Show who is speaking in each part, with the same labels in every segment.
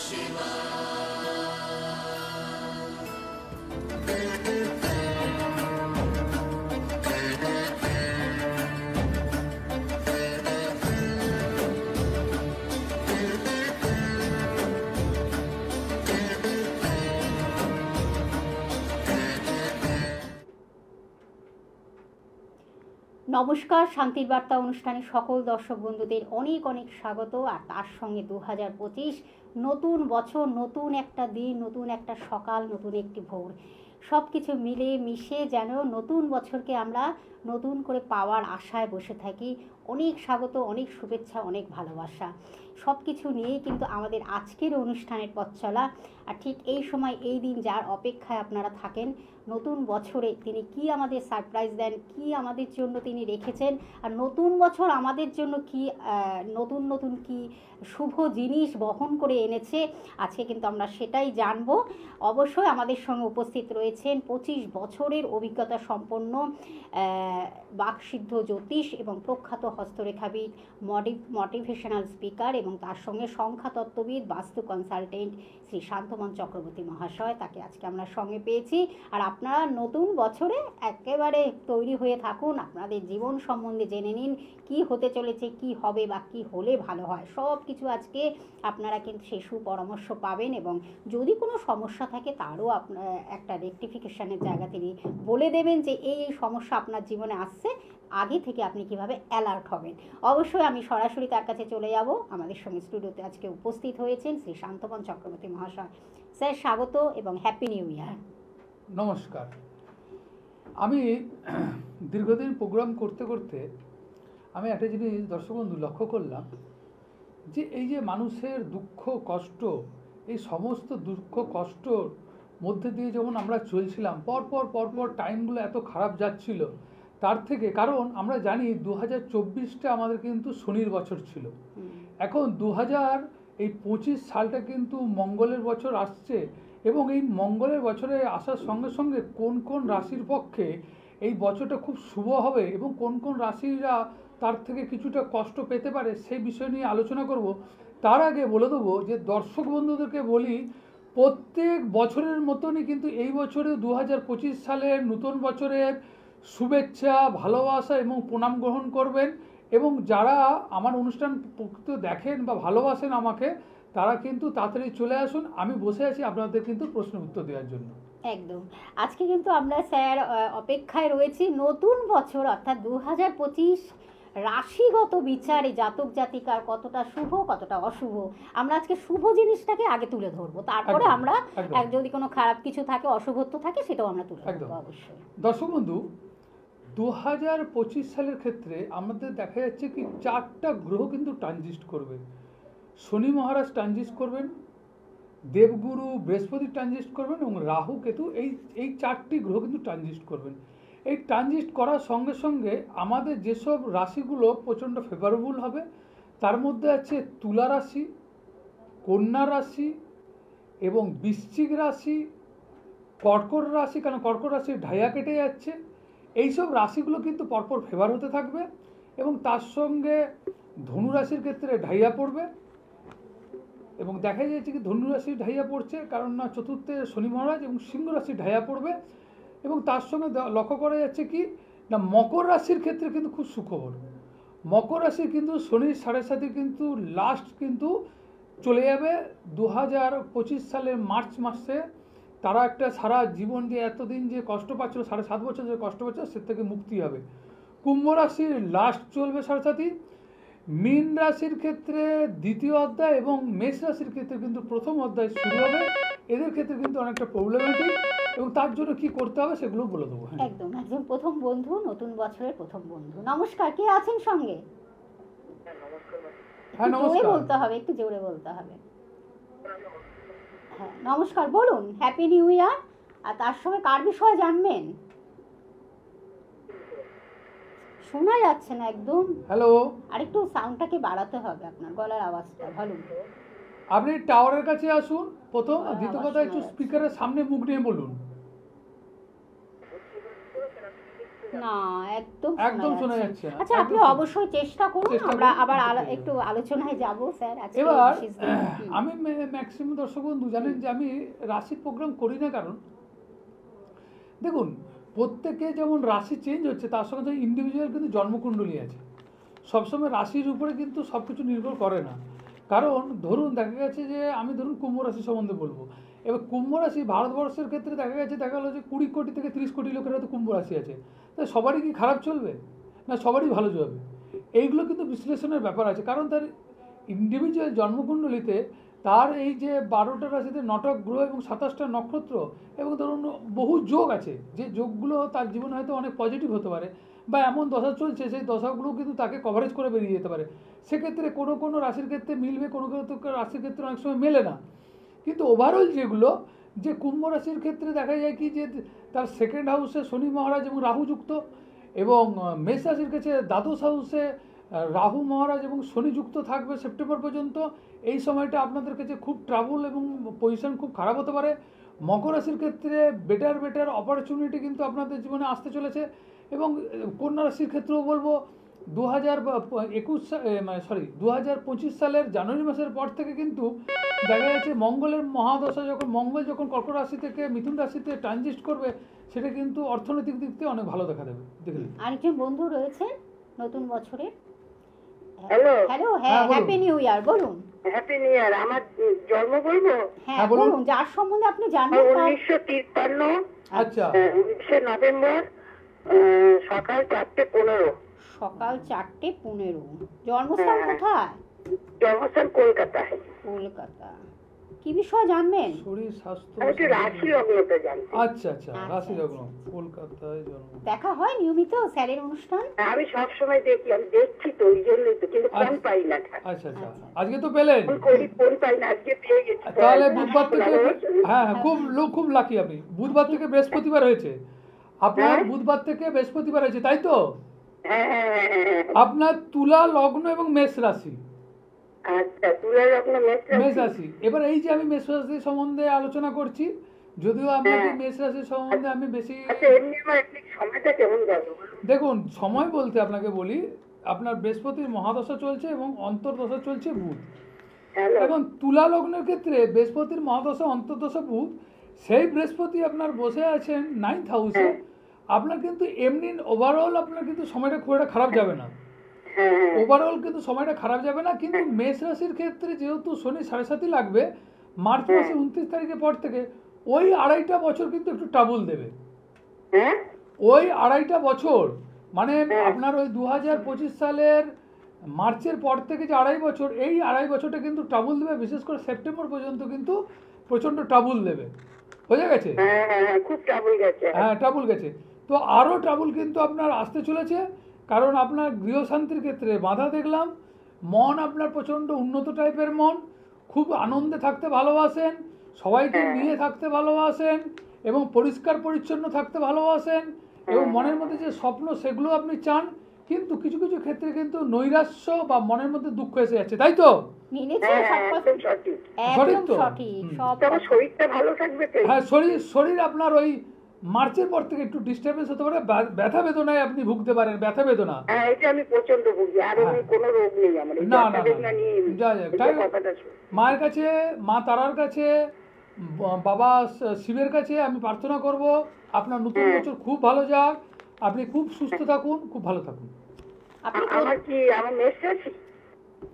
Speaker 1: নমস্কার, শান্তির বার্তা অনুষ্ঠানে সকল দর্শক বন্ধুদের অনেক অনেক স্বাগত। আর তার সঙ্গে 2025 নতুন বছর, নতুন একটা দিন, নতুন একটা সকাল, নতুন একটি ভোর, সব কিছু মিলে মিশে যেন নতুন বছরকে আমরা নতুন করে পাওয়ার আশায় বসে থাকি। অনেক স্বাগত, অনেক শুভেচ্ছা, অনেক ভালোবাসা, সব কিছু নিয়েই কিন্তু আমাদের আজকের অনুষ্ঠানের পথ চলা। আর ঠিক এই সময়, এই দিন যার অপেক্ষায় আপনারা থাকেন, নতুন বছরে তিনি কি আমাদের সারপ্রাইজ দেন, কি আমাদের জন্য তিনি রেখেছেন, আর নতুন বছর আমাদের জন্য কি নতুন নতুন কি শুভ জিনিস বহন করে এনেছে, আজকে কিন্তু আমরা সেটাই জানবো। অবশ্যই আমাদের সঙ্গে উপস্থিত রয়েছেন 25 বছরের অভিজ্ঞতা সম্পন্ন বাকসিদ্ধ জ্যোতিষ এবং প্রখ্যাত হস্তরেখাবিদ, মোটিভেশনাল স্পিকার এবং তার সঙ্গে সংখ্যাতত্ত্ববিদ, বাস্তু কনসালটেন্ট শ্রী শান্তমন চক্রবর্তী মহাশয়। তাকে আজকে আমরা সঙ্গে পেয়েছি। আর আপনারা নতুন বছরে একেবারে তৈরি হয়ে থাকুন, আপনাদের জীবন সম্বন্ধে জেনে নিন, কি হতে চলেছে, কি হবে বা কি হলে ভালো হয়, সব কিছু আজকে আপনারা কিন্তু সেই সুপরামর্শ পাবেন। এবং যদি কোনো সমস্যা থাকে তারও একটা রেকটিফিকেশনের জায়গা তিনি বলে দেবেন যে এই সমস্যা আপনার জীবনে আসছে, আগে থেকে আপনি কিভাবে অ্যালার্ট হবেন। অবশ্যই আমি সরাসরি তার কাছে চলে যাব। আমাদের সঙ্গে স্টুডিওতে আজকে উপস্থিত হয়েছেন শ্রী শান্তমন চক্রবর্তী মহাশয়। স্যার, স্বাগত এবং হ্যাপি নিউ ইয়ার।
Speaker 2: নমস্কার। আমি দীর্ঘদিন প্রোগ্রাম করতে করতে আমি একটা জিনিস দর্শক বন্ধু লক্ষ্য করলাম, যে এই যে মানুষের দুঃখ কষ্ট, এই সমস্ত দুঃখ কষ্টর মধ্যে দিয়ে যখন আমরা চলছিলাম, পরপর টাইমগুলো এত খারাপ যাচ্ছিল, তার থেকে কারণ আমরা জানি 2024টা আমাদের কিন্তু শনির বছর ছিল। এখন 2025 সালটা কিন্তু মঙ্গলের বছর আসছে, এবং এই মঙ্গলের বছরে আসার সঙ্গে সঙ্গে কোন কোন রাশির পক্ষে এই বছরটা খুব শুভ হবে এবং কোন কোন রাশিরা তার থেকে কিছুটা কষ্ট পেতে পারে, সেই বিষয় নিয়ে আলোচনা করব। তার আগে বলে দেবো যে দর্শক বন্ধুদেরকে বলি, প্রত্যেক বছরের মতনই কিন্তু এই বছরে 2025 সালের নতুন বছরের শুভেচ্ছা, ভালোবাসা এবং প্রণাম গ্রহণ করবেন। এবং যারা আমার অনুষ্ঠান প্রকৃত দেখেন বা ভালোবাসেন আমাকে, তারা কিন্তু তাড়াতাড়ি চলে আসুন, আমি বসে আছি আপনাদের কিন্তু প্রশ্ন উত্তর দেওয়ার জন্য।
Speaker 1: একদম। আজকে কিন্তু আমরা স্যার অপেক্ষায় রয়েছি নতুন বছর অর্থাৎ 2025 রাশিগত বিচারে জাতক জাতিকার কতটা শুভ কতটা অশুভ, আমরা আজকে শুভ জিনিসটাকে আগে তুলে ধরবো, তারপরে আমরা যদি কোনো খারাপ কিছু থাকে, অশুভত্ব থাকে, সেটাও আমরা তুলে ধরবো অবশ্যই।
Speaker 2: দর্শক বন্ধু, 2025 সালের ক্ষেত্রে আমাদের দেখা যাচ্ছে কি 4টা গ্রহ কিন্তু ট্রানজিট করবে। শনি মহারাজ ট্রানজিট করবেন, দেবগুরু বৃহস্পতি ট্রানজিট করবেন এবং রাহু কেতু এই 4টি গ্রহ কিন্তু ট্রানজিট করবেন। এই ট্রানজিট করার সঙ্গে সঙ্গে আমাদের যেসব রাশিগুলো প্রচণ্ড ফেভারেবল হবে, তার মধ্যে আছে তুলা রাশি, কন্যা রাশি এবং বৃশ্চিক রাশি, কর্কট রাশি, কারণ কর্কট রাশির ঢাইয়া কেটে যাচ্ছে। এইসব রাশিগুলো কিন্তু পরপর ফেভার হতে থাকবে, এবং তার সঙ্গে ধনু রাশির ক্ষেত্রে ঢাইয়া পড়বে। এবং দেখা যাচ্ছে কি ধনু রাশি ঢাইয়া পড়ছে কারণ না চতুর্থে শনি মহারাজ, এবং সিংহ রাশি ঢাইয়া পড়বে। এবং তার সঙ্গে লক্ষ্য করা যাচ্ছে কি না মকর রাশির ক্ষেত্রে কিন্তু খুব সুখবর। মকর রাশি কিন্তু শনির 7.5 কিন্তু লাস্ট কিন্তু চলে যাবে 2025 সালের মার্চ মাসে। তারা একটা সারা জীবন যে এতদিন যে কষ্ট পাচ্ছিল, 7.5 বছর যে কষ্ট পাচ্ছিল, সে থেকে মুক্তি হবে। কুম্ভ রাশির লাস্ট চলবে 7.5। মীন রাশির ক্ষেত্রে দ্বিতীয় অধ্যায় এবং মেষ রাশির ক্ষেত্রে কিন্তু প্রথম অধ্যায় শুরু হবে। এদের ক্ষেত্রে কিন্তু অনেকটা প্রবলেমেটিক, এবং তার জন্য কি করতে হবে সেগুলো বলে দেবো।
Speaker 1: একদম একদম প্রথম বন্ধু, নতুন বছরের প্রথম বন্ধু। নমস্কার, কে আছেন সঙ্গে?
Speaker 2: হ্যাঁ, নমস্কার।
Speaker 1: জোরে বলতে হবে, একটু জোরে বলতে হবে। হ্যাঁ, নমস্কার, বলুন। Happy new year. আর তার সঙ্গে কার বিষয়ে জানবেন? শোনা যাচ্ছে না একদম।
Speaker 2: হ্যালো,
Speaker 1: আর একটু সাউন্ডটাকে বাড়াতে হবে, আপনার গলার আওয়াজটা ভলিউম।
Speaker 2: আপনি টাওয়ারের কাছে আসুন প্রথম। দ্বিতীয় কথা, একটু স্পিকারের সামনে মুখ নিয়ে বলুন।
Speaker 1: না, একদম
Speaker 2: একদম
Speaker 1: শোনা
Speaker 2: শোনা
Speaker 1: যাচ্ছে
Speaker 2: যাচ্ছে
Speaker 1: না।
Speaker 2: না,
Speaker 1: আচ্ছা, আপনি
Speaker 2: একদম শোনা-
Speaker 1: অবশ্যই চেষ্টা করুন,
Speaker 2: চেষ্টা
Speaker 1: আমরা
Speaker 2: করুন,
Speaker 1: আবার
Speaker 2: ঠিক আছে।
Speaker 1: একটু আলোচনায় যাব স্যার আজকে
Speaker 2: এবার
Speaker 1: বিশেষ দিন। হুম,
Speaker 2: আমি ম্যাক্সিমাম দর্শক বন্ধু জানেন যে আমি রাশির প্রোগ্রাম করি না, কারণ দেখুন প্রত্যেকে যেমন রাশি চেঞ্জ হচ্ছে তার সঙ্গে সঙ্গে ইন্ডিভিজুয়াল কিন্তু জন্মকুণ্ডলী আছে। সবসময় রাশির উপরে কিন্তু সব কিছু নির্ভর করে না। কারণ ধরুন দেখা গেছে যে আমি ধরুন কুম্ভ রাশি সম্বন্ধে বলবো। এবার কুম্ভ রাশি ভারতবর্ষের ক্ষেত্রে দেখা গেলো যে 20 কোটি থেকে 30 কোটি লোকের হয়তো কুম্ভ রাশি আছে। তাই সবারই কি খারাপ চলবে? না, সবারই ভালো চলবে। এইগুলো কিন্তু বিশ্লেষণের ব্যাপার আছে, কারণ তার ইন্ডিভিজুয়াল জন্মকুণ্ডলিতে তার এই যে 12টা রাশিতে 9টা গ্রহ এবং 27টা নক্ষত্র এবং ধরুন বহু যোগ আছে, যে যোগগুলো তার জীবনে হয়তো অনেক পজিটিভ হতে পারে, বা এমন দশা চলছে সেই দশাগুলো কিন্তু তাকে কভারেজ করে বেরিয়ে যেতে পারে। সেক্ষেত্রে কোনো কোনো রাশির ক্ষেত্রে মিলবে, কোনো কোনো রাশির ক্ষেত্রে অনেক সময় মেলে না। কিন্তু ওভারঅল যেগুলো, যে কুম্ভ রাশির ক্ষেত্রে দেখা যায় কি যে তার সেকেন্ড হাউসে শনি মহারাজ এবং রাহু যুক্ত, এবং মেষ রাশির কাছে দ্বাদশ হাউসে রাহু মহারাজ এবং শনি যুক্ত থাকবে সেপ্টেম্বর পর্যন্ত। এই সময়টা আপনাদের কাছে খুব ট্রাবল এবং পজিশন খুব খারাপ হতে পারে। মকর রাশির ক্ষেত্রে বেটার অপরচুনিটি কিন্তু আপনাদের জীবনে আসতে চলেছে। এবং কন্যা রাশির ক্ষেত্রেও বলবো 2025 সালের জানুয়ারি মাসের পর থেকে কিন্তু দেখা যাচ্ছে মঙ্গলের মহাদশা, মঙ্গল যখন কর্কট রাশি থেকে মিথুন রাশিতে ট্রানজিট করবে, সেটা কিন্তু অর্থনৈতিক দিক থেকে অনেক ভালো দেখা দেবে। দেখলেন,
Speaker 1: আরেকজন বন্ধু রয়েছেন নতুন বছরে।
Speaker 3: হ্যালো।
Speaker 1: হ্যালো,
Speaker 2: হ্যাঁ,
Speaker 1: হ্যাঁ,
Speaker 2: বলুন।
Speaker 1: হ্যাপি নিউ ইয়ার, বলুন।
Speaker 3: Happy new year. আমার জন্ম বলবো
Speaker 1: হ্যাঁ,
Speaker 2: হ্যাঁ, বলুন।
Speaker 1: বলুন, যার সম্বন্ধে আপনি জানেন তার।
Speaker 3: 1953,
Speaker 2: আচ্ছা,
Speaker 3: 19 নভেম্বর, সকাল 4:15।
Speaker 1: সকাল 4:15। জন্মস্থান
Speaker 3: হ্যাঁ।
Speaker 1: কোথায়?
Speaker 3: জন্মস্থান কলকাতায়।
Speaker 1: কলকাতা। কি বিষয় জানবেন?
Speaker 2: শরীর স্বাস্থ্য।
Speaker 3: আমি একটু রাশি লগ্নটা জানি।
Speaker 2: আচ্ছা আচ্ছা,
Speaker 1: আচ্ছা,
Speaker 2: রাশি
Speaker 1: আচ্ছা।
Speaker 2: লগ্ন, কলকাতায় জন্ম।
Speaker 1: দেখা হয় নিয়মিত স্যারের অনুষ্ঠান?
Speaker 3: আমি সব সময় দেখি, আমি দেখছি তো, ওই জন্যই তো, কিন্তু ফোন
Speaker 2: আচ্ছা।
Speaker 3: পাই না।
Speaker 2: আচ্ছা আচ্ছা,
Speaker 1: আচ্ছা।
Speaker 2: আজকে তো পেলেন,
Speaker 3: ফোন পাই না, আজকে পেয়ে গেছি।
Speaker 2: তাহলে বুধবার থেকে, হ্যাঁ
Speaker 1: হ্যাঁ,
Speaker 2: খুব লাকি আপনি। বুধবার থেকে বৃহস্পতিবার হয়েছে আপনার,
Speaker 3: হ্যাঁ?
Speaker 2: বুধবার থেকে বৃহস্পতিবার হয়েছে, তাই তো?
Speaker 3: হ্যাঁ হ্যাঁ হ্যাঁ, হ্যাঁ।
Speaker 2: আপনার তুলা লগ্ন এবং মেষ রাশি।
Speaker 3: আচ্ছা, তুলা লগ্ন, মেষ
Speaker 2: মেষ
Speaker 3: রাশি।
Speaker 2: রাশি। এবার এই যে আমি মেষ রাশি সম্বন্ধে আলোচনা করছি, যদিও আপনাকে
Speaker 3: হ্যাঁ।
Speaker 2: মেষ রাশি সম্বন্ধে আমি বেশি,
Speaker 3: আচ্ছা, এমনি আমার একটু সময়টা কেমন যাবে?
Speaker 2: দেখুন সময় বলতে আপনাকে বলি, আপনার বৃহস্পতির মহাদশা চলছে এবং অন্তর্দশা চলছে বুধ।
Speaker 3: হ্যালো।
Speaker 2: এখন তুলা লগ্নের ক্ষেত্রে বৃহস্পতির মহাদশা অন্তর্দশা বুধ, সেই বৃহস্পতি আপনার বসে আছেন 9th হাউসে।
Speaker 3: হ্যাঁ।
Speaker 2: আপনার কিন্তু এমনি ওভারঅল আপনার কিন্তু সময়টা খুব একটা খারাপ যাবে না,
Speaker 3: হ্যাঁ হ্যাঁ।
Speaker 2: ওভারঅল কিন্তু সময়টা খারাপ যাবে না। কিন্তু মেষ রাশির ক্ষেত্রে যেহেতু শনি 7.5 লাগবে মার্চ মাসে 29 তারিখের পর থেকে, ওই 2.5 বছর কিন্তু একটু ট্রাবল দেবে।
Speaker 3: হ্যাঁ।
Speaker 2: ওই 2.5 বছর মানে
Speaker 3: হ্যাঁ।
Speaker 2: আপনার ওই 2025 সালের মার্চের পর থেকে যে 2.5 বছর, এই 2.5 বছরটা কিন্তু ট্রাবল দেবে, বিশেষ করে সেপ্টেম্বর পর্যন্ত কিন্তু প্রচণ্ড ট্রাবল দেবে। বোঝা গেছে?
Speaker 3: হ্যাঁ হ্যাঁ হ্যাঁ, খুব ট্রাবল গেছে।
Speaker 2: হ্যাঁ, ট্রাবল গেছে। তো আরও ট্রাবল কিন্তু আপনার আসতে চলেছে, কারণ আপনার গৃহশান্তির ক্ষেত্রে বাধা দেখলাম। মন আপনার প্রচণ্ড উন্নত টাইপের মন, খুব আনন্দে থাকতে ভালোবাসেন, সবাইকে
Speaker 3: হ্যাঁ।
Speaker 2: নিয়ে থাকতে ভালোবাসেন এবং পরিষ্কার পরিচ্ছন্ন থাকতে ভালোবাসেন, এবং মনের মধ্যে যে স্বপ্ন সেগুলো আপনি চান। কিন্তু কিছু কিছু ক্ষেত্রে কিন্তু নৈরাশ্য বা মনের মধ্যে দুঃখ এসে যাচ্ছে, তাই তো?
Speaker 1: মিলেছে
Speaker 3: হ্যাঁ
Speaker 1: সব
Speaker 3: হ্যাঁ,
Speaker 1: কথা?
Speaker 3: একদম সঠিক।
Speaker 2: সঠিক
Speaker 1: একদম
Speaker 2: তো?
Speaker 1: সঠিক,
Speaker 2: হুম।
Speaker 1: সব
Speaker 3: তবে
Speaker 1: কথা।
Speaker 3: শরীরটা ভালো থাকবে তো?
Speaker 2: হ্যাঁ, শরীর আপনার ওই মার্চের পর থেকে একটু ডিস্টার্বেন্স হতে পারে, ব্যথা বেদনায় আপনি ভুগতে পারেন, ব্যথা বেদনা।
Speaker 3: হ্যাঁ, এটা আমি প্রচন্ড ভুগি। আর এমনি
Speaker 2: হ্যাঁ।
Speaker 3: কোনো রোগ নেই আমার। এই
Speaker 2: না,
Speaker 3: ব্যথা
Speaker 2: না, না,
Speaker 3: বেদনা নিয়ে
Speaker 2: যা যাক,
Speaker 3: এই
Speaker 2: তাই
Speaker 3: কথাটা শুনি।
Speaker 2: মায়ের কাছে, মা তারার কাছে, বাবা শিবের কাছে আমি প্রার্থনা করব আপনার নতুন
Speaker 3: হ্যাঁ।
Speaker 2: বছর খুব ভালো যাক, আপনি খুব সুস্থ থাকুন, খুব ভালো থাকুন।
Speaker 1: আপনি
Speaker 3: আমার মেষ রাশি।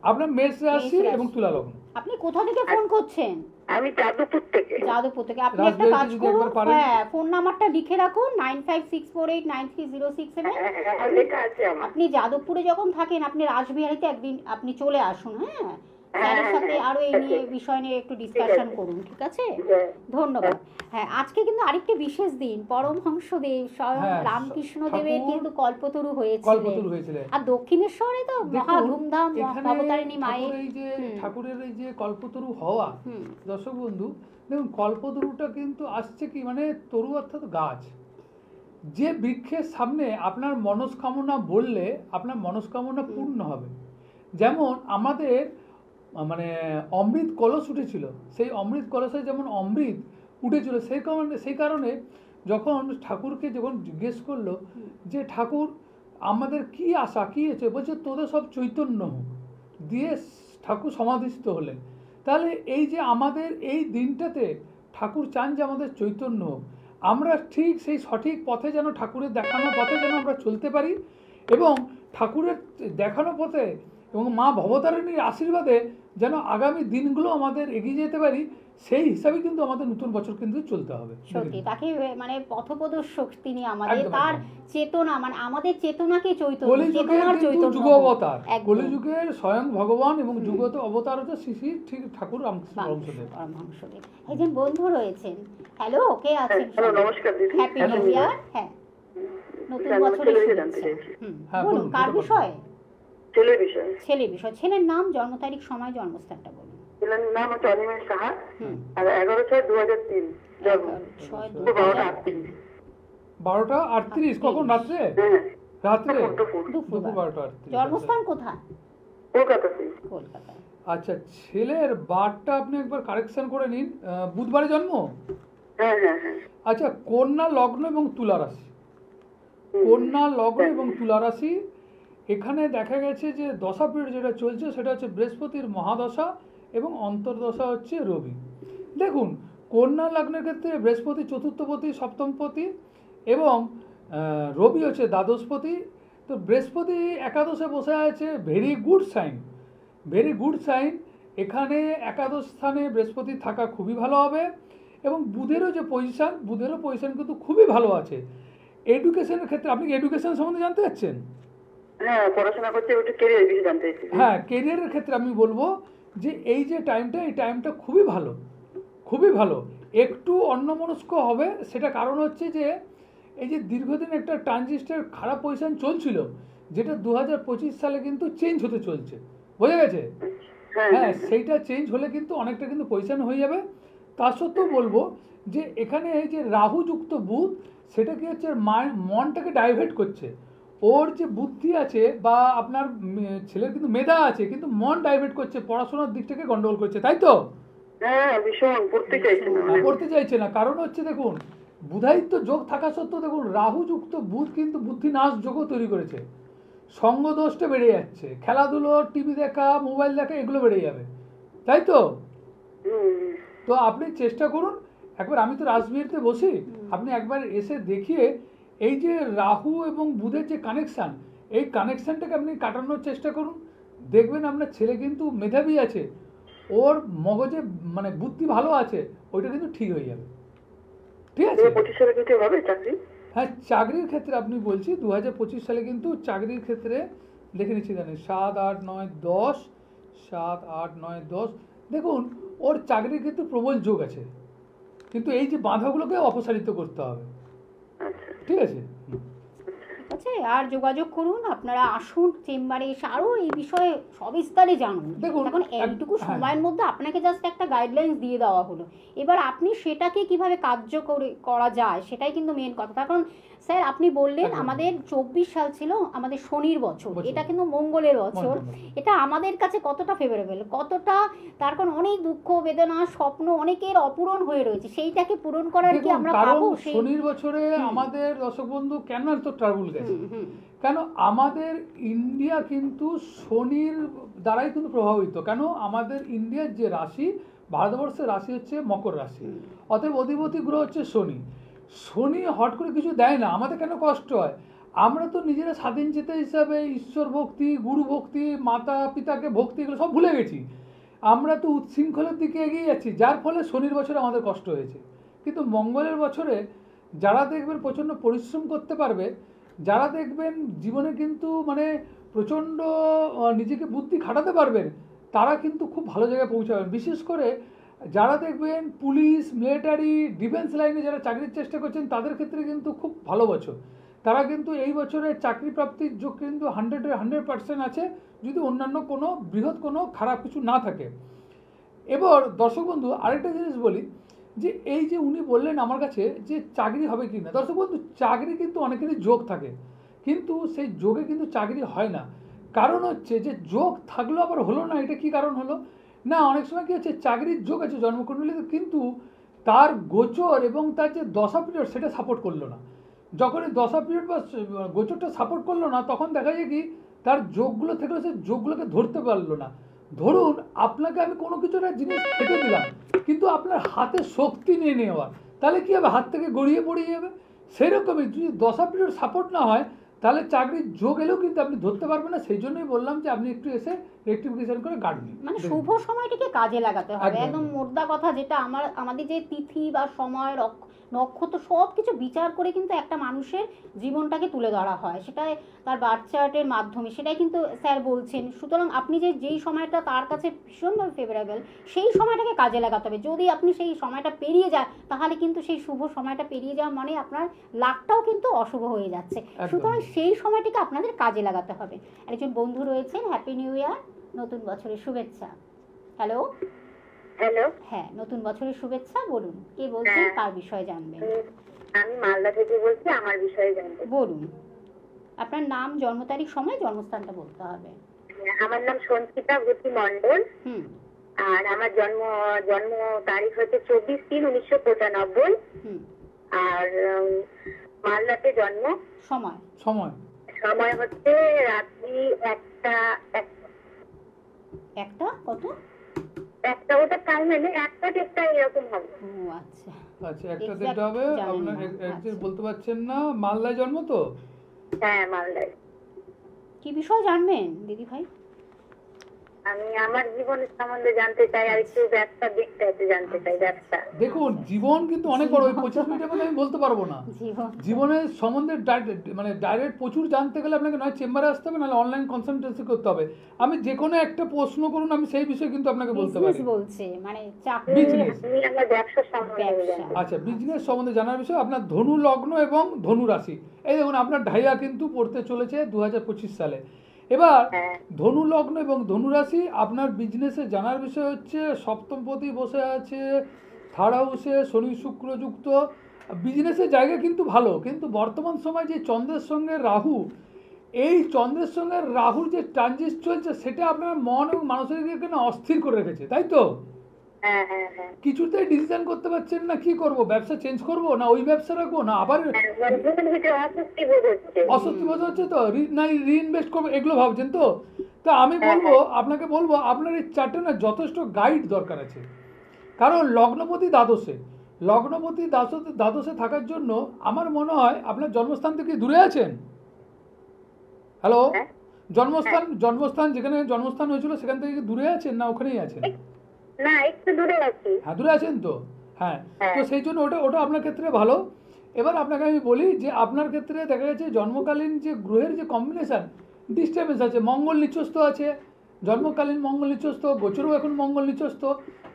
Speaker 2: আপনার মেষ রাশি
Speaker 1: মেষ রাশি।
Speaker 2: এবং তুলা লগ্ন।
Speaker 1: আপনি কোথা থেকে ফোন করছেন?
Speaker 3: আমি যাদবপুর থেকে।
Speaker 1: যাদবপুর থেকে। আপনি একটা
Speaker 2: রাজবাড়িতে
Speaker 1: কাজ
Speaker 2: যদি
Speaker 1: করুন,
Speaker 2: একবার পারেন।
Speaker 1: হ্যাঁ, ফোন নাম্বারটা লিখে রাখুন 9564893067।
Speaker 3: হ্যাঁ, হ্যাঁ, লেখা আছে আমার।
Speaker 1: আপনি যাদবপুরে যখন থাকেন আপনি রাসবিহারীতে একদিন আপনি চলে আসুন, হ্যাঁ, স্যারের সাথে আরো এই নিয়ে বিষয় নিয়ে একটু ডিসকাশন করুন, ঠিক আছে?
Speaker 3: হ্যাঁ।
Speaker 1: ধন্যবাদ। হ্যাঁ, আজকে কিন্তু আরেকটি বিশেষ দিন, পরমহংসদেব স্বয়ং
Speaker 2: হ্যাঁ,
Speaker 1: রামকৃষ্ণ দেবের
Speaker 2: ঠাকুর
Speaker 1: কিন্তু কল্পতরু
Speaker 2: কল্পতরু
Speaker 1: হয়েছিল।
Speaker 2: হয়েছিলেন।
Speaker 1: আর দক্ষিণেশ্বরে তো মহা
Speaker 2: দেখুন,
Speaker 1: ধুমধাম
Speaker 2: এখানে
Speaker 1: অবতারিণী মায়ের।
Speaker 2: ঠাকুরের এই যে
Speaker 1: হুম।
Speaker 2: ঠাকুরের এই যে কল্পতরু হওয়া,
Speaker 1: হুম।
Speaker 2: দর্শক বন্ধু দেখুন, কল্পতরুটা কিন্তু আসছে কি, মানে তরু অর্থাৎ গাছ। যে বৃক্ষের সামনে আপনার মনস্কামনা বললে আপনার মনস্কামনা পূর্ণ হবে। যেমন আমাদের মানে অমৃত কলস উঠেছিল, সেই অমৃত কলসে যেমন অমৃত উঠেছিল, সেই কারণে যখন ঠাকুরকে যখন জিজ্ঞেস করলো যে ঠাকুর আমাদের কি আশা কি আছে, বলছে তোদের সব চৈতন্য হোক, দিয়ে ঠাকুর সমাধিস্থ হলেন। তাহলে এই যে আমাদের এই দিনটাতে ঠাকুর চান যে আমাদের চৈতন্য হোক, আমরা ঠিক সেই সঠিক পথে যেন ঠাকুরের দেখানো পথে যেন আমরা চলতে পারি, এবং ঠাকুরের দেখানো পথে এবং মা ভবতারিণীর আশীর্বাদে যেন আগামী দিনগুলো আমাদের এগিয়ে যেতে পারি, সেই হিসাবে কিন্তু আমাদের নতুন বছর কিন্তু চলতে হবে।
Speaker 1: সত্যি তাকে মানে পথপ্রদর্শক তিনি আমাদের,
Speaker 2: একদম,
Speaker 1: তার
Speaker 2: একদম।
Speaker 1: চেতনা মানে আমাদের চেতনাকে চৈতন্য,
Speaker 2: কলিযুগের
Speaker 1: চেতনার
Speaker 2: কিন্তু
Speaker 1: চৈতন্য
Speaker 2: যুগ অবতার,
Speaker 1: একদম।
Speaker 2: কলিযুগের স্বয়ং ভগবান এবং যুগত অবতার হচ্ছে শ্রী শ্রী ঠিক ঠাকুর রামকৃষ্ণ পরমহংসদেব।
Speaker 1: পরমহংসদেব। একজন বন্ধু রয়েছেন, হ্যালো, কে আছেন?
Speaker 3: হ্যালো, নমস্কার দিদি।
Speaker 1: Happy new year. হ্যাঁ, নতুন
Speaker 3: আমি
Speaker 1: বছরের
Speaker 3: ছেলের বিষয়ে
Speaker 1: শুভেচ্ছা।
Speaker 3: জানতে চাইছি।
Speaker 2: হ্যাঁ,
Speaker 1: বলুন
Speaker 2: বলুন,
Speaker 1: কার
Speaker 2: বলুন।
Speaker 1: বিষয়ে?
Speaker 3: ছেলের বিষয়ে।
Speaker 1: ছেলের বিষয়। ছেলের নাম, জন্ম তারিখ, সময়, জন্মস্থানটা বলুন।
Speaker 3: ছেলের নাম হচ্ছে অনিমেষ সাহা,
Speaker 1: হুম।
Speaker 3: আর 11/6/2003 জন্ম,
Speaker 1: 11/6/2003।
Speaker 2: 12:38 কখন? রাত্রে?
Speaker 3: হ্যাঁ,
Speaker 2: রাত্রে
Speaker 3: দুপুর।
Speaker 2: দুপুর 12:38।
Speaker 1: জন্মস্থান কোথায়?
Speaker 3: কলকাতাতে।
Speaker 1: কলকাতায়।
Speaker 2: আচ্ছা, ছেলের বারটা আপনি একবার কারেকশন করে নিন। বুধবারে জন্ম।
Speaker 3: হ্যাঁ হ্যাঁ হ্যাঁ।
Speaker 2: আচ্ছা, কন্যা লগ্ন এবং তুলা রাশি। কন্যা লগ্ন এবং তুলা রাশি, এখানে দেখা গেছে যে দশা পিরিয়ড যেটা চলছে সেটা হচ্ছে বৃহস্পতির মহাদশা এবং অন্তর্দশা হচ্ছে রবি। দেখুন, কন্যা লগ্নের ক্ষেত্রে বৃহস্পতি চতুর্থপতি, সপ্তমপতি এবং রবি হচ্ছে দ্বাদশপতি। তো বৃহস্পতি একাদশে বসে আছে, very good sign, very good sign. এখানে একাদশ স্থানে বৃহস্পতি থাকা খুবই ভালো হবে, এবং বুধেরও যে পজিশন, বুধেরও পজিশন কিন্তু খুবই ভালো আছে। এডুকেশনের ক্ষেত্রে, আপনি কি এডুকেশন সম্বন্ধে জানতে চাচ্ছেন?
Speaker 3: হ্যাঁ, পড়াশোনা করছে, একটু ক্যারিয়ার বিষয়ে জানতে চাইছি।
Speaker 2: হ্যাঁ, কেরিয়ারের ক্ষেত্রে আমি বলবো যে এই যে টাইমটা, এই টাইমটা খুবই ভালো, খুবই ভালো। একটু অন্যমনস্ক হবে, সেটা কারণ হচ্ছে যে এই যে দীর্ঘদিন একটা ট্রানজিস্টের খারাপ পজিশন চলছিল, যেটা 2025 সালে কিন্তু চেঞ্জ হতে চলছে, বোঝা গেছে?
Speaker 3: হ্যাঁ
Speaker 2: হ্যাঁ, সেইটা চেঞ্জ হলে কিন্তু অনেকটা কিন্তু পজিশন হয়ে যাবে। তা সত্ত্বেও বলবো যে এখানে এই যে রাহুযুক্ত বুধ, সেটা কি হচ্ছে মনটাকে ডাইভার্ট করছে। ওর যে বুদ্ধি আছে বা আপনার ছেলের কিন্তু মেধা আছে, কিন্তু মন ডাইভার্ট করছে, পড়াশোনার দিকটাকে গন্ডগোল করছে, তাই তো?
Speaker 3: হ্যাঁ, ভীষণ পড়তে চাইছে না।
Speaker 2: পড়তে চাইছে না, কারণ হচ্ছে দেখুন, বুধায়িত্ব যোগ থাকা সত্ত্বেও দেখুন রাহুযুক্ত বুধ কিন্তু বুদ্ধিনাশ যোগও তৈরি করেছে। সঙ্গদোষটা বেড়ে যাচ্ছে, খেলাধুলো, টিভি দেখা, মোবাইল দেখা, এগুলো বেড়ে যাবে, তাই তো? তো আপনি চেষ্টা করুন একবার, আমি তো রাজবিহারিতে বসি, আপনি একবার এসে দেখিয়ে এই যে রাহু এবং বুধের যে কানেকশান, এই কানেকশানটাকে আপনি কাটানোর চেষ্টা করুন। দেখবেন আপনার ছেলে কিন্তু মেধাবী আছে, ওর মগজে মানে বুদ্ধি ভালো আছে, ওইটা কিন্তু ঠিক হয়ে যাবে, ঠিক আছে?
Speaker 3: 25 সালে কিন্তু হবে চাকরি।
Speaker 2: হ্যাঁ, চাকরির ক্ষেত্রে আপনি বলছি 2025 সালে কিন্তু চাকরির ক্ষেত্রে দেখে নিচ্ছি, জানেন 7, 8, 9, 10, 7, 8, 9, 10, দেখুন ওর চাকরির ক্ষেত্রে প্রবল যোগ আছে, কিন্তু এই যে বাধাগুলোকে অপসারিত করতে হবে,
Speaker 3: আচ্ছা।
Speaker 2: ঠিক আছে?
Speaker 1: ঠিক আছে, আর যোগাযোগ করুন, আপনারা আসুন চেম্বারে এসে আরও এই বিষয়ে সবিস্তারে জানুন।
Speaker 2: দেখুন,
Speaker 1: এখন এইটুকু
Speaker 2: হ্যাঁ।
Speaker 1: সময়ের মধ্যে আপনাকে জাস্ট একটা গাইডলাইন্স দিয়ে দেওয়া হলো, এবার আপনি সেটাকে কিভাবে কার্যকরী করা যায় সেটাই কিন্তু মেন কথা। কারণ স্যার আপনি বললেন
Speaker 2: একদম।
Speaker 1: আমাদের 24 সাল ছিল আমাদের শনির বছর,
Speaker 2: বছর।
Speaker 1: এটা কিন্তু মঙ্গলের বছর।
Speaker 2: মঙ্গলের।
Speaker 1: এটা আমাদের কাছে কতটা ফেভারেবল, কতটা, তার কারণ অনেক দুঃখ বেদনা স্বপ্ন অনেকের অপূরণ হয়ে রয়েছে, সেইটাকে পূরণ করার কি
Speaker 2: দেখুন,
Speaker 1: আমরা
Speaker 2: কারণ
Speaker 1: পাবো সেই?
Speaker 2: শনির বছরে আমাদের দর্শক বন্ধু কেন এত ট্রাবল গেছে,
Speaker 1: হুম, হুম।
Speaker 2: কেন আমাদের ইন্ডিয়া কিন্তু শনির দ্বারাই কিন্তু প্রভাবিত। কেন, আমাদের ইন্ডিয়ার যে রাশি, ভারতবর্ষের রাশি হচ্ছে মকর রাশি, অতএব অধিপতি গ্রহ হচ্ছে শনি। শনি হট করে কিছু দেয় না, আমাদের কেন কষ্ট হয়? আমরা তো নিজেরা স্বাধীন চেতা হিসাবে ঈশ্বর ভক্তি, গুরু ভক্তি, মাতা পিতাকে ভক্তি, এগুলো সব ভুলে গেছি। আমরা তো উচ্ছৃঙ্খলের দিকে এগিয়ে যাচ্ছি, যার ফলে শনির বছরে আমাদের কষ্ট হয়েছে। কিন্তু মঙ্গলের বছরে যারা দেখবেন প্রচণ্ড পরিশ্রম করতে পারবে, যারা দেখবেন জীবনে কিন্তু মানে প্রচণ্ড নিজেকে বুদ্ধি খাটাতে পারবেন, তারা কিন্তু খুব ভালো জায়গায় পৌঁছাবেন। বিশেষ করে যারা দেখবেন পুলিশ, মিলিটারি, ডিফেন্স লাইনে যারা চাকরির চেষ্টা করছেন, তাদের ক্ষেত্রে কিন্তু খুব ভালো বছর। তারা কিন্তু এই বছরে চাকরি প্রাপ্তির যোগ কিন্তু 100% আছে, যদি অন্যান্য কোনো বৃহৎ কোনো খারাপ কিছু না থাকে। এবার দর্শক বন্ধু আরেকটা জিনিস বলি, যে এই যে উনি বললেন আমার কাছে যে চাকরি হবে কি না, দর্শক বন্ধু চাকরি কিন্তু অনেকেরই যোগ থাকে, কিন্তু সেই যোগে কিন্তু চাকরি হয় না। কারণ হচ্ছে যে যোগ থাকলেও আবার হলো না, এটা কি কারণ হলো না? অনেক সময় কি হচ্ছে, চাকরির যোগ আছে জন্মকুণ্ডলীতে, কিন্তু তার গোচর এবং তার যে দশা পিরিয়ড সেটা সাপোর্ট করলো না। যখন এই দশা পিরিয়ড বা গোচরটা সাপোর্ট করলো না, তখন দেখা যায় কি তার যোগগুলো থেকে সে যোগগুলোকে ধরতে পারলো না। ধরুন আপনাকে আমি কোনো কিছু একটা জিনিস খেতে দিলাম, কিন্তু আপনার হাতে শক্তি নিয়ে নেওয়ার, তাহলে কি হবে, হাত থেকে গড়িয়ে পড়ে যাবে। সেরকমই যদি দশা পিরিয়ড সাপোর্ট না হয়, তাহলে চাকরির যোগ এলেও কিন্তু আপনি ধরতে পারবেন না। সেই জন্যই বললাম যে আপনি একটু এসে রেক্টিফিকেশন করে গার্ড নিন।
Speaker 1: মানে শুভ সময়টিকে কাজে লাগাতে হবে,
Speaker 2: একদম।
Speaker 1: একদম মোদ্দা কথা যেটা আমাদের যে তিথি বা সময় নক্ষত্র সব কিছু বিচার করে কিন্তু একটা মানুষের জীবনটাকে তুলে ধরা হয়, সেটা তার বার্থ চার্টের মাধ্যমে, সেটাই কিন্তু স্যার বলছেন। সুতরাং আপনি যেই সময়টা তার কাছে ভীষণভাবে ফেভারেবল, সেই সময়টাকে কাজে লাগাতে হবে। যদি আপনি সেই সময়টা পেরিয়ে যায়, তাহলে কিন্তু সেই শুভ সময়টা পেরিয়ে যাওয়া মানে আপনার লাকটাও কিন্তু অশুভ হয়ে যাচ্ছে। সুতরাং সেই সময়টিকে আপনাদের কাজে লাগাতে হবে। একজন বন্ধু রয়েছেন, হ্যাপি নিউ ইয়ার, নতুন বছরের শুভেচ্ছা। হ্যালো।
Speaker 3: হ্যালো,
Speaker 1: হ্যাঁ, নতুন বছরের শুভেচ্ছা। বলুন কে বলছেন,
Speaker 3: হ্যাঁ।
Speaker 1: কার বিষয়ে জানবেন?
Speaker 3: আমি মালদা থেকে বলছি, আমার বিষয়ে জানতে।
Speaker 1: বলুন, আপনার নাম, জন্ম তারিখ, সময়, জন্মস্থানটা বলতে হবে।
Speaker 3: আমার নাম সঞ্চিতা ভূতি মণ্ডল,
Speaker 1: হুম
Speaker 3: আর আমার জন্ম তারিখ হচ্ছে 24/3/1995,
Speaker 1: হুম।
Speaker 3: আর মালদাতে জন্ম।
Speaker 1: সময়
Speaker 2: সময়
Speaker 3: সময় হচ্ছে রাত্রি
Speaker 1: 1টা কত?
Speaker 3: একটা ওটা টাইম এলে 1টা এরকম হবে।
Speaker 1: ও আচ্ছা।
Speaker 2: আচ্ছা, একটা
Speaker 1: Exact
Speaker 2: দেড়টা হবে।
Speaker 1: জানেন
Speaker 2: আপনার
Speaker 1: না,
Speaker 2: একজন
Speaker 1: আচ্ছা।
Speaker 2: বলতে পারছেন না। মালদায় জন্ম তো?
Speaker 3: হ্যাঁ, মালদায়।
Speaker 1: কি বিষয় জানবেন দিদি ভাই?
Speaker 3: আমি আমার জীবনের সম্বন্ধে জানতে চাই, আর একটু ব্যবসার দিকটা একটু জানতে চাই, ব্যবসা।
Speaker 2: দেখুন, জীবন কিন্তু অনেক বড়, ওই 25 মিনিটের মধ্যে আমি বলতে পারবো না। জীবনের সম্বন্ধে ডাইরেক্ট প্রচুর জানতে গেলে আপনাকে নয় চেম্বারে আসতে হবে, নাহলে অনলাইন কনসালটেন্সি করতে হবে। আমি যে কোনো একটা প্রশ্ন করুন, আমি সেই বিষয়ে কিন্তু আপনাকে বলতে পারি।
Speaker 1: বিজনেস বলছে, মানে চাকরি।
Speaker 2: বিজনেস।
Speaker 3: আমি আমার ব্যবসা সম্বন্ধে
Speaker 1: ব্যবসা।
Speaker 3: জানতে চাই।
Speaker 2: আচ্ছা, বিজনেস সম্বন্ধে জানার বিষয় আপনার ধনু লগ্ন এবং ধনু রাশি। এই দেখুন, আপনার ঢাইয়া কিন্তু পড়তে চলেছে 2025 সালে। এবার
Speaker 3: হ্যাঁ।
Speaker 2: ধনু লগ্ন এবং ধনু রাশি আপনার বিজনেসে জানার বিষয় হচ্ছে সপ্তমপতি বসে আছে থার্ড হাউসে, শনি শুক্র যুক্ত। বিজনেসের জায়গা কিন্তু ভালো, কিন্তু বর্তমান সময় যে চন্দ্রের সঙ্গে রাহু, এই চন্দ্রের সঙ্গে রাহুর যে ট্রানজিট চলছে, সেটা আপনার মন এবং মানসিককে না অস্থির করে রেখেছে, তাই তো?
Speaker 3: হ্যাঁ হ্যাঁ হ্যাঁ।
Speaker 2: কিছুতেই ডিসিশন করতে পারছেন না, কি করব, ব্যবসা চেঞ্জ করব না ওই ব্যবসা রাখবো, না আবার
Speaker 3: মনের ভিতরে অস্বস্তি বোধ হচ্ছে।
Speaker 2: অস্বস্তি বোধ হচ্ছে, তো না রিইনভেস্ট করবো, এগুলো ভাবছেন তো? তো আমি বলবো, আপনাকে বলবো, আপনার এই চারটে না যথেষ্ট গাইড দরকার আছে। কারণ লগ্নপতি দ্বাদশে থাকার জন্য আমার মনে হয় আপনার জন্মস্থান থেকে দূরে আছেন। হ্যালো,
Speaker 3: হ্যাঁ।
Speaker 2: জন্মস্থান যেখানে জন্মস্থান হয়েছিল সেখান থেকে কি দূরে আছেন, না ওখানেই আছেন?
Speaker 3: না, একটু দূরে আছি।
Speaker 2: হ্যাঁ, দূরে আছেন তো। হ্যাঁ,
Speaker 3: হ্যাঁ।
Speaker 2: তো সেই জন্য ওটা আপনার ক্ষেত্রে ভালো। এবার আপনাকে আমি বলি যে আপনার ক্ষেত্রে দেখা যাচ্ছে জন্মকালীন যে গ্রহের যে কম্বিনেশন, ডিস্টার্বেন্স আছে। মঙ্গল নিচস্থ আছে, জন্মকালীন মঙ্গল নিচস্থ, গোচরও এখন মঙ্গল নিচস্থ,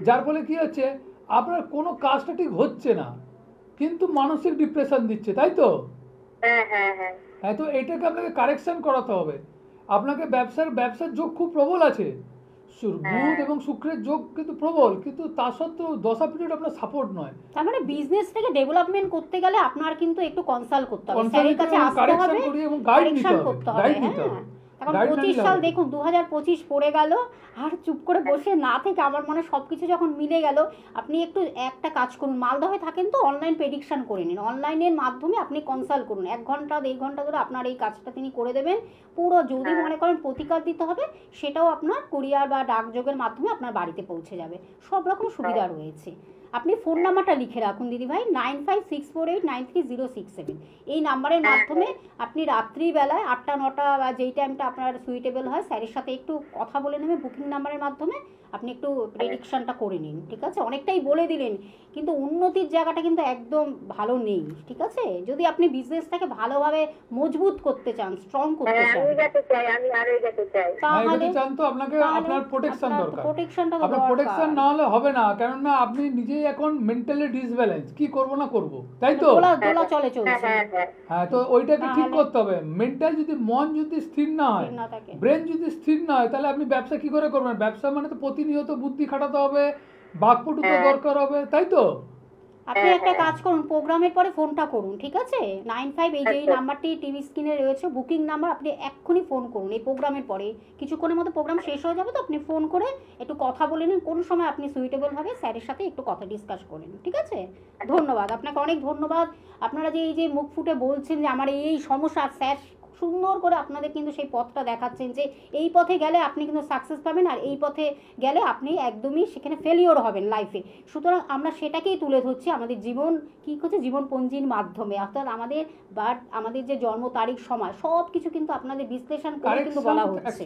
Speaker 2: যার ফলে কি হচ্ছে আপনার কোনো কাজটা ঠিক হচ্ছে না, কিন্তু মানসিক ডিপ্রেশন দিচ্ছে, তাই তো?
Speaker 3: হ্যাঁ হ্যাঁ হ্যাঁ।
Speaker 2: হ্যাঁ, তো এটাকে আপনাকে কারেকশন করাতে হবে। আপনাকে ব্যবসার যোগ খুব প্রবল আছে, বুধ এবং শুক্রের যোগ কিন্তু প্রবল, কিন্তু তা সত্ত্বেও দশা পিরিয়ড আপনার সাপোর্ট নয়।
Speaker 1: তার মানে বিজনেসটাকে ডেভেলপমেন্ট করতে গেলে আপনার কিন্তু একটু কনসাল্ট করতে হবে, স্যারের কাছে আসতে
Speaker 2: কারেকশন
Speaker 1: হবে,
Speaker 2: করি এবং গাইড নিতে
Speaker 1: কারেকশন
Speaker 2: হবে,
Speaker 1: করতে হবে।
Speaker 2: গাইড নিতে
Speaker 1: হ্যাঁ,
Speaker 2: হবে।
Speaker 1: এখন
Speaker 2: Guide না
Speaker 1: 25
Speaker 2: নিলে
Speaker 1: সাল
Speaker 2: হবে না।
Speaker 1: দেখুন 2025 পড়ে গেল, আর চুপ করে বসে না থেকে আমার মনে হয় সবকিছু যখন মিলে গেল, আপনি একটু একটা কাজ করুন, মালদহে থাকেন তো, অনলাইন প্রেডিকশন করে নিন। অনলাইনের মাধ্যমে আপনি কনসাল্ট করুন, 1 ঘন্টা 1.5 ঘন্টা ধরে আপনার এই কাজটা তিনি করে দেবেন পুরো। যদি মনে করেন প্রতিকার দিতে হবে, সেটাও আপনার কুরিয়ার বা ডাকযোগের মাধ্যমে আপনার বাড়িতে পৌঁছে যাবে। সব রকম সুবিধা রয়েছে। আপনি ফোন নাম্বারটা লিখে রাখুন দিদি ভাই, 9564893067। এই নাম্বারের মাধ্যমে আপনি রাত্রিবেলায় 8টা 9টা বা যেই টাইমটা আপনার সুইটেবল হয়, স্যারের সাথে একটু কথা বলে নেবে বুকিং নাম্বারের মাধ্যমে, আপনি একটু প্রেডিকশনটা করে নিন, ঠিক আছে? অনেকটাই বলে দিলেন, কিন্তু উন্নতির জায়গাটা কিন্তু একদম ভালো নেই, ঠিক আছে? যদি আপনি বিজনেসটাকে ভালোভাবে মজবুত করতে চান, স্ট্রং করতে চান,
Speaker 3: আমি যেতে চাই, আমি আরো যেতে চাই।
Speaker 2: এগোতে চান তো আপনাকে আপনার প্রোটেকশন দরকার।
Speaker 1: প্রোটেকশনটা
Speaker 2: আপনার প্রোটেকশন না হলে হবে না, কেননা আপনি নিজেই এখন মেন্টালি ডিসব্যালেন্স, কি করব না করব, তাই তো?
Speaker 1: দোলা চলে চলছে।
Speaker 3: হ্যাঁ হ্যাঁ।
Speaker 2: হ্যাঁ, তো ওইটাকে ঠিক করতে হবে। মেন্টাল যদি মন যদি স্থির না হয়,
Speaker 1: না থাকে।
Speaker 2: ব্রেন যদি স্থির না হয়, তাহলে আপনি ব্যবসা কি করে করবেন? ব্যবসা মানে তো প্রতিনিয়ত বুদ্ধি খাটাতে হবে, বাকপটুতা দরকার হবে, তাই তো?
Speaker 1: আপনি একটা কাজ করুন, প্রোগ্রামের পরে ফোনটা করুন, ঠিক আছে? 95 এই যে এই নাম্বারটি টিভি স্ক্রিনে রয়েছে বুকিং নাম্বার, আপনি এক্ষুনি ফোন করুন এই প্রোগ্রামের পরে। কিছুক্ষণের মধ্যে প্রোগ্রাম শেষ হয়ে যাবে, তো আপনি ফোন করে একটু কথা বলে নিন, কোন সময় আপনি সুইটেবলভাবে স্যারের সাথে একটু কথা ডিসকাস করেন, ঠিক আছে? ধন্যবাদ, আপনাকে অনেক ধন্যবাদ। আপনারা যে এই যে মুখ ফুটে বলছেন যে আমার এই সমস্যা, স্যার সুন্দর করে আপনাদের কিন্তু সেই পথটা দেখাচ্ছেন যে এই পথে গেলে আপনি কিন্তু সাকসেস পাবেন, আর এই পথে গেলে আপনি একদমই সেখানে ফেলিওর হবেন লাইফে। সুতরাং আমরা সেটাকেই তুলে ধরছি আমাদের জীবন কী করছে, জীবনপঞ্জির মাধ্যমে, অর্থাৎ আমাদের বার্থ, আমাদের যে জন্ম তারিখ, সময়, সব কিছু কিন্তু আপনাদের বিশ্লেষণ করে কিন্তু বলা হচ্ছে।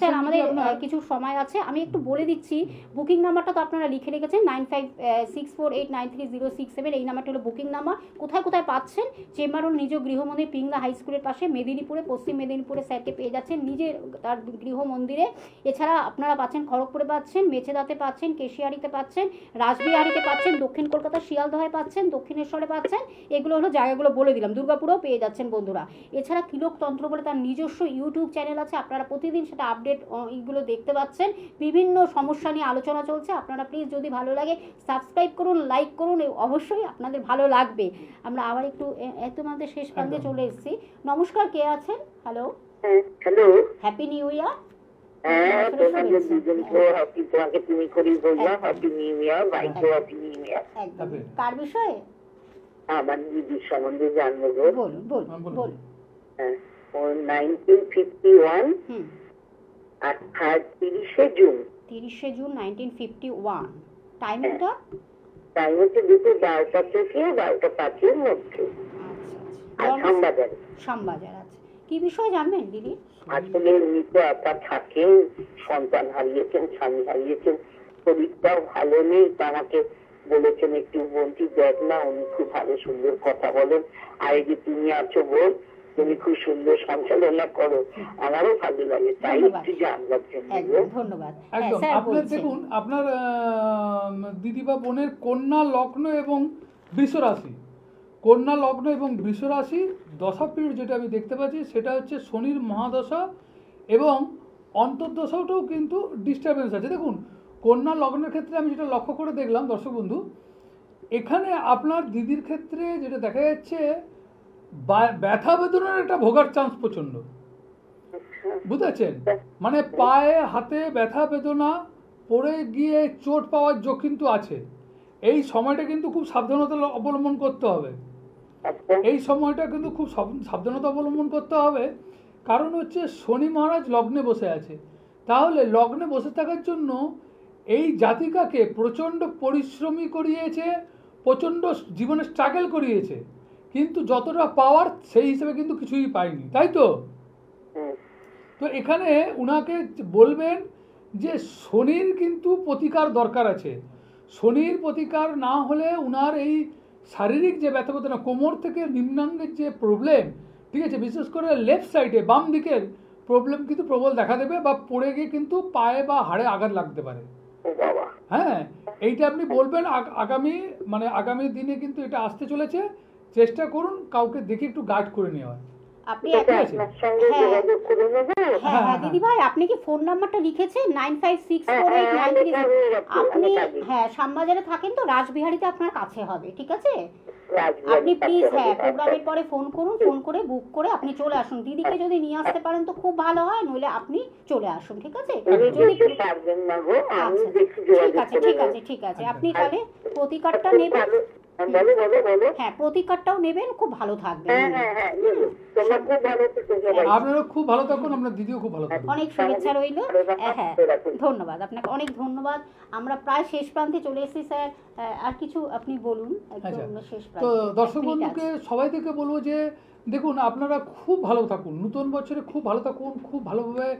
Speaker 1: স্যার আমাদের কিছু সময় আছে, আমি একটু বলে দিচ্ছি। বুকিং নাম্বারটা তো আপনারা লিখে রেখেছেন 9564893067, এই নাম্বারটা হলো বুকিং নাম্বার। কোথায় কোথায় পাচ্ছেন? চেম্বার রোড, নিজ গৃহমন্দির, পিংলা হাই স্কুলের পাশে, মেদিনীপুরে, পশ্চিম মেদিনীপুরে স্যারকে পেয়ে যাচ্ছেন নিজের তার গৃহ মন্দিরে। এছাড়া আপনারা পাচ্ছেন খড়গপুরে পাচ্ছেন, মেছেদাতে পাচ্ছেন, কেশিয়ারিতে পাচ্ছেন, রাসবিহারিতে পাচ্ছেন, দক্ষিণ কলকাতা শিয়ালদহে পাচ্ছেন, দক্ষিণেশ্বরে পাচ্ছেন। এগুলো হলো জায়গাগুলো বলে দিলাম। দুর্গাপুরেও পেয়ে যাচ্ছেন বন্ধুরা। এছাড়া কিলোকতন্ত্র বলে তার নিজস্ব ইউটিউব চ্যানেল আছে, আপনারা প্রতিদিন সেটা আপডেট এইগুলো দেখতে পাচ্ছেন। বিভিন্ন সমস্যা নিয়ে আলোচনা চলছে। আপনারা প্লিজ যদি ভালো লাগে সাবস্ক্রাইব করুন, লাইক করুন, অবশ্যই আপনাদের ভালো লাগবে। আমরা আবার একটু তোমাদের শেষ প্রান্তে চলে এসেছি। নমস্কার, কে আছেন? Hello,
Speaker 3: hello,
Speaker 1: happy new year.
Speaker 3: হ্যাঁ তোমাদের দুজনকে হ্যাপি, তোমাকে তুমি করেই বললাম হ্যাপি নিউ ইয়ার, ভাইকে হ্যাপি নিউ ইয়ার।
Speaker 1: একদম। কার বিষয়ে?
Speaker 3: আমার দিদির সম্বন্ধে জানবো গো।
Speaker 1: বলুন বলুন বলুন।
Speaker 3: হ্যাঁ, ও 1951 আর 30শে জুন।
Speaker 1: 30শে জুন 1951। টাইমিংটা?
Speaker 3: টাইম হচ্ছে দুপুর 12টা থেকে 12টা 5-এর মধ্যে।
Speaker 1: আচ্ছা
Speaker 3: আর শ্যামবাজারে।
Speaker 1: শ্যামবাজার। আচ্ছা, কি বিষয় জানবেন দিদি?
Speaker 3: আসলে উনি তো একা থাকেন, সন্তান হারিয়েছেন, স্বামী হারিয়েছেন, শরীরটাও ভালো নেই। তা আমাকে বলেছেন একটু বলছি দেখ না, উনি খুব ভালো সুন্দর কথা বলেন। আর এই যে তুমি আছো বল, তুমি খুব সুন্দর সঞ্চালনা করো, আমারও ভালো লাগে, তাই একটু জানবার জন্য।
Speaker 1: ধন্যবাদ।
Speaker 2: একদম। আপনার দেখুন, আপনার দিদি বা বোনের কন্যা লগ্ন এবং বৃষ রাশি, কন্যা লগ্ন এবং বৃষ রাশি দশা পিরিয়ড যেটা আমি দেখতে পাচ্ছি সেটা হচ্ছে শনির মহাদশা, এবং অন্তর্দশাটাও কিন্তু ডিস্টারবেন্স আছে। দেখুন, কন্যা লগ্নের ক্ষেত্রে আমি যেটা লক্ষ্য করে দেখলাম দর্শক বন্ধু, এখানে আপনার দিদির ক্ষেত্রে যেটা দেখা যাচ্ছে ব্যথা বেদনার একটা ভোগার চান্স প্রচণ্ড, বুঝতে পারছেন? মানে পায়ে হাতে ব্যথা বেদনা, পড়ে গিয়ে চোট পাওয়ার যোগ কিন্তু আছে। এই সময়টা কিন্তু খুব সাবধানতা অবলম্বন করতে হবে। এই সময়টা কিন্তু খুব সাবধানতা অবলম্বন করতে হবে। কারণ হচ্ছে শনি মহারাজ লগ্নে বসে আছে। তাহলে লগ্নে বসে থাকার জন্য এই জাতিকাকে প্রচণ্ড পরিশ্রমী করিয়েছে, প্রচণ্ড জীবনে স্ট্রাগল করিয়েছে, কিন্তু যতটা পাওয়ার সেই হিসেবে কিন্তু কিছুই পায়নি, তাই তো? তো এখানে উনাকে বলবেন যে শনির কিন্তু প্রতিকার দরকার আছে। শনির প্রতিকার না হলে উনার এই শারীরিক যে ব্যথা বেদনা, কোমর থেকে নিম্নাঙ্গের যে প্রবলেম, ঠিক আছে, বিশেষ করে লেফট সাইডে বাম দিকের প্রবলেম কিন্তু প্রবল দেখা দেবে, বা পড়ে গিয়ে কিন্তু পায়ে বা হাড়ে আঘাত লাগতে পারে। হ্যাঁ, এইটা আপনি বলবেন। আগামী দিনে কিন্তু এটা আসতে চলেছে। চেষ্টা করুন কাউকে দেখে একটু গাইড করে নেওয়ার।
Speaker 1: আপনি হ্যাঁ দিদি ভাই, আপনি কি ফোন নাম্বারটা লিখেছেন 95648930? আপনি হ্যাঁ শ্যামবাজারে থাকেন তো, রাসবিহারিতে আপনার কাছে হবে, ঠিক আছে? আপনি প্লিজ প্রোগ্রামের পরে ফোন করুন, ফোন করে বুক করে আপনি চলে আসুন। দিদিকে যদি নিয়ে আসতে পারেন তো খুব ভালো হয়, নইলে আপনি চলে আসুন, ঠিক আছে? ঠিক আছে। আপনি তাহলে প্রতিকারটা নেবেন। হ্যাঁ, প্রতিকারটাও নেবেন, খুব ভালো থাকবেন।
Speaker 2: আপনারা খুব ভালো থাকুন, আপনার দিদিও খুব ভালো থাকুন।
Speaker 1: অনেক শুভেচ্ছা রইল। হ্যাঁ, ধন্যবাদ আপনাকে, অনেক ধন্যবাদ। আমরা প্রায় শেষ প্রান্তে চলে এসেছি স্যার, আর কিছু আপনি বলুন।
Speaker 2: তো দর্শক বন্ধুকে সবাই থেকে বলবো যে দেখুন, আপনারা খুব ভালো থাকুন, নতুন বছরে খুব ভালো থাকুন, খুব ভালোভাবে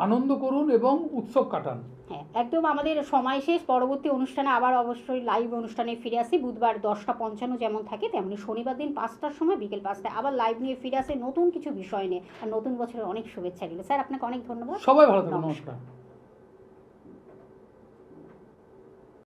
Speaker 2: আনন্দ করুন এবং উৎসব কাটান।
Speaker 1: হ্যাঁ, একদম আমাদের সময় শেষ। পরবর্তী অনুষ্ঠানে আবার অবশ্যই লাইভ অনুষ্ঠানে ফিরে আসি। বুধবার 10:55 যেমন থাকে, তেমনি শনিবার দিন 5টার সময়, বিকেল 5টায় আবার লাইভ নিয়ে ফিরে আসে নতুন কিছু বিষয় নিয়ে। আর নতুন বছরের অনেক শুভেচ্ছা দিল স্যার, আপনাকে অনেক ধন্যবাদ।
Speaker 2: সবাই ভালো থাকুন, নমস্কার।